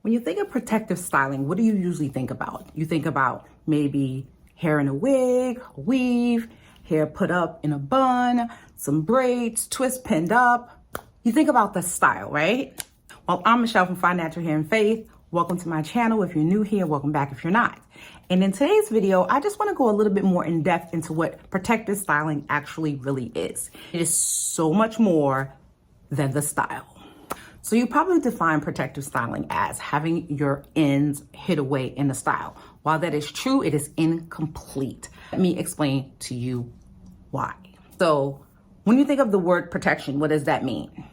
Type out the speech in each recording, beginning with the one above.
When you think of protective styling, what do you usually think about? You think about maybe hair in a wig, a weave, hair put up in a bun, some braids, twist pinned up. You think about the style, right? Well, I'm Michelle from Find Natural Hair and Faith. Welcome to my channel. If you're new here, welcome back if you're not. And in today's video, I just want to go a little bit more in depth into what protective styling actually really is. It is so much more than the style. So you probably define protective styling as having your ends hid away in the style. While that is true, it is incomplete. Let me explain to you why. So when you think of the word protection, what does that mean?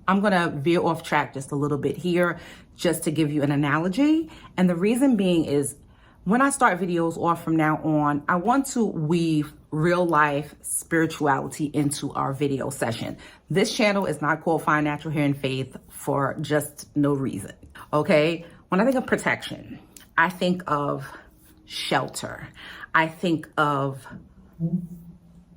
I'm gonna veer off track just a little bit here, just to give you an analogy. And the reason being is when I start videos off from now on, I want to weave real life spirituality into our video session. This channel is not called Find Natural Hair and Faith for just no reason, okay? When I think of protection, I think of shelter. I think of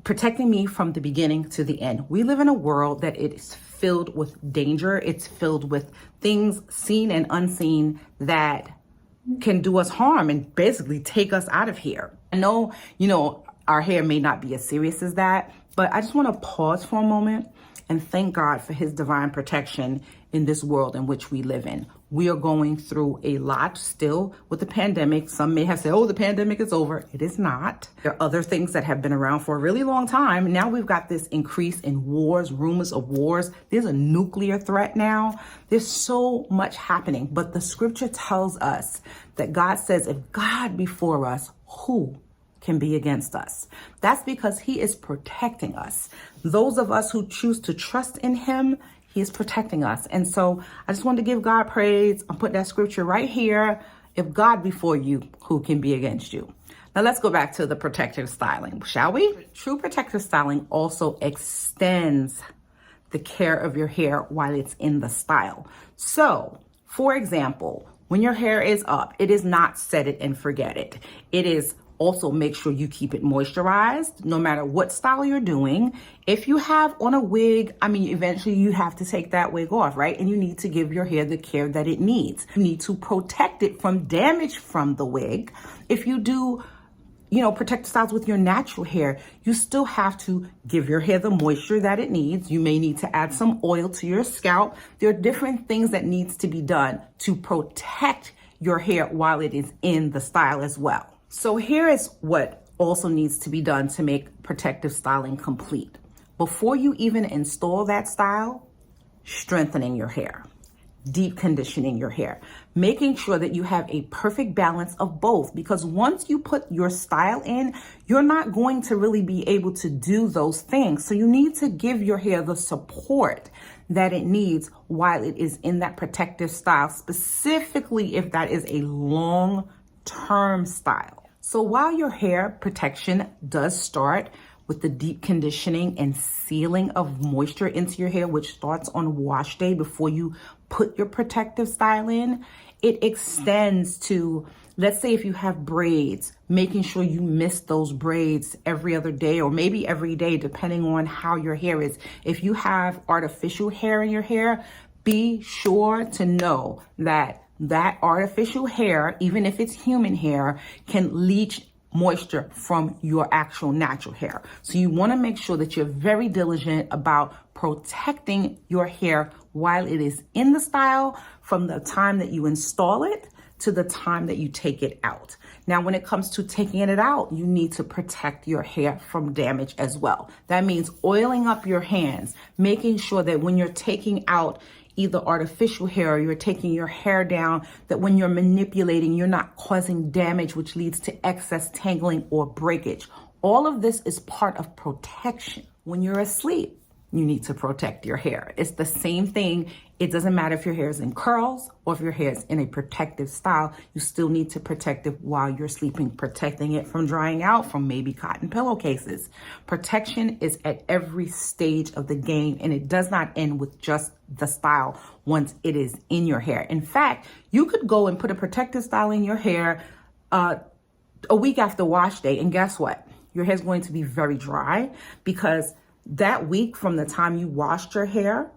protecting me from the beginning to the end. We live in a world that it is filled with danger. It's filled with things seen and unseen that can do us harm and basically take us out of here. I know, our hair may not be as serious as that, but I just want to pause for a moment and thank God for his divine protection in this world in which we live in. We are going through a lot still with the pandemic. Some may have said, oh, the pandemic is over. It is not. There are other things that have been around for a really long time. Now we've got this increase in wars, rumors of wars. There's a nuclear threat now. There's so much happening. But the scripture tells us that God says, if God be for us, who can be against us? That's because he is protecting us. Those of us who choose to trust in him, he is protecting us. And so I just wanted to give God praise. I'll put that scripture right here. If God be for you, who can be against you? Now let's go back to the protective styling, shall we? True protective styling also extends the care of your hair while it's in the style. So, for example, when your hair is up, it is not set it and forget it. It is also make sure you keep it moisturized no matter what style you're doing. If you have on a wig, eventually you have to take that wig off, right? And you need to give your hair the care that it needs. You need to protect it from damage from the wig. If you do, protective styles with your natural hair, you still have to give your hair the moisture that it needs. You may need to add some oil to your scalp. There are different things that needs to be done to protect your hair while it is in the style as well. So here is what also needs to be done to make protective styling complete. Before you even install that style, strengthening your hair, deep conditioning your hair, making sure that you have a perfect balance of both, because once you put your style in, you're not going to really be able to do those things. So you need to give your hair the support that it needs while it is in that protective style, specifically if that is a long-term style. So while your hair protection does start with the deep conditioning and sealing of moisture into your hair, which starts on wash day before you put your protective style in, it extends to, let's say if you have braids, making sure you mist those braids every other day or maybe every day, depending on how your hair is. If you have artificial hair in your hair, be sure to know that artificial hair, even if it's human hair, can leach moisture from your actual natural hair. So you want to make sure that you're very diligent about protecting your hair while it is in the style, from the time that you install it to the time that you take it out. Now, when it comes to taking it out, you need to protect your hair from damage as well. That means oiling up your hands, making sure that when you're taking out either artificial hair or you're taking your hair down, that when you're manipulating, you're not causing damage, which leads to excess tangling or breakage. All of this is part of protection. When you're asleep, you need to protect your hair. It's the same thing. It doesn't matter if your hair is in curls or if your hair is in a protective style, you still need to protect it while you're sleeping, protecting it from drying out, from maybe cotton pillowcases. Protection is at every stage of the game, and it does not end with just the style once it is in your hair. In fact, you could go and put a protective style in your hair a week after wash day, and guess what? Your hair is going to be very dry, because that week from the time you washed your hair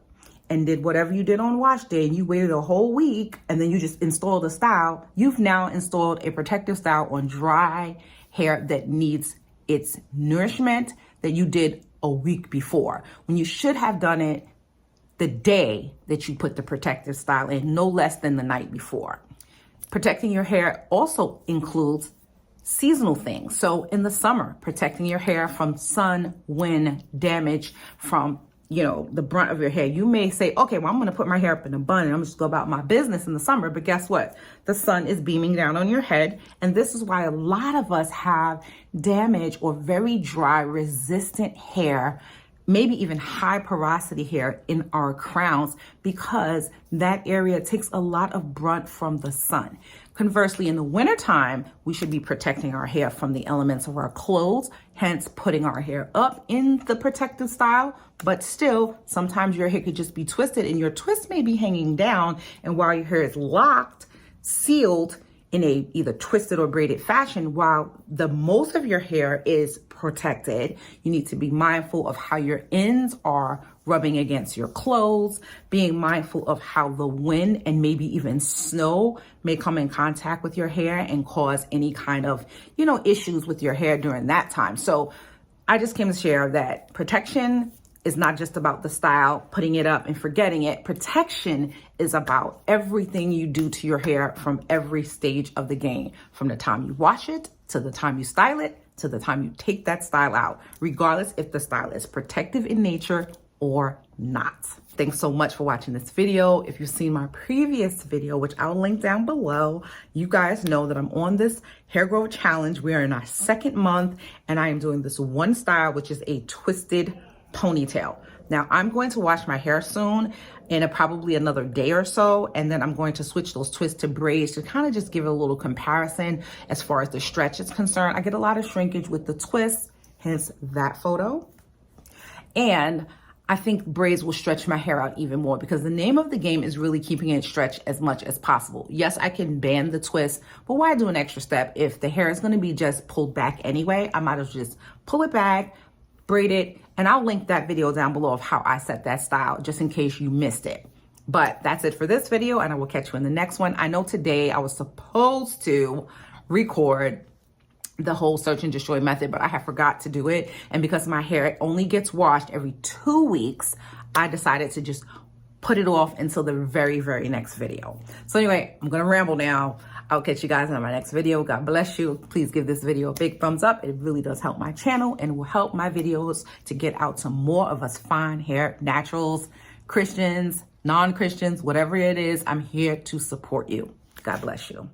and did whatever you did on wash day and you waited a whole week and then you just installed a style, you've now installed a protective style on dry hair that needs its nourishment that you did a week before, when you should have done it the day that you put the protective style in, no less than the night before. Protecting your hair also includes seasonal things. So in the summer, protecting your hair from sun, wind, damage from, the brunt of your hair. You may say, okay, well, I'm going to put my hair up in a bun and I'm just go about my business in the summer. But guess what? The sun is beaming down on your head. And this is why a lot of us have damage or very dry, resistant hair, maybe even high porosity hair in our crowns, because that area takes a lot of brunt from the sun. Conversely, in the wintertime, we should be protecting our hair from the elements of our clothes, hence putting our hair up in the protective style. But still, sometimes your hair could just be twisted and your twist may be hanging down. And while your hair is locked, sealed in a either twisted or braided fashion, while the most of your hair is protected, you need to be mindful of how your ends are rubbing against your clothes, being mindful of how the wind and maybe even snow may come in contact with your hair and cause any kind of, issues with your hair during that time. So I just came to share that protection is not just about the style, putting it up and forgetting it. Protection is about everything you do to your hair from every stage of the game, from the time you wash it, to the time you style it, to the time you take that style out, regardless if the style is protective in nature or not. Thanks so much for watching this video. If you've seen my previous video, which I'll link down below, you guys know that I'm on this hair growth challenge. We are in our second month and I am doing this one style, which is a twisted ponytail. Now I'm going to wash my hair soon in probably another day or so, and then I'm going to switch those twists to braids to kind of just give it a little comparison as far as the stretch is concerned. I get a lot of shrinkage with the twists, hence that photo. And I think braids will stretch my hair out even more, because the name of the game is really keeping it stretched as much as possible. Yes, I can band the twist, but why do an extra step if the hair is going to be just pulled back anyway? I might as well just pull it back, braid it, and I'll link that video down below of how I set that style just in case you missed it. But that's it for this video, and I will catch you in the next one. I know today I was supposed to record the whole search and destroy method, but I have forgot to do it. And because my hair only gets washed every 2 weeks, I decided to just put it off until the very, very next video. So anyway, I'm gonna ramble now. I'll catch you guys in my next video. God bless you. Please give this video a big thumbs up. It really does help my channel and will help my videos to get out to more of us fine hair naturals, Christians, non-Christians, whatever it is. I'm here to support you. God bless you.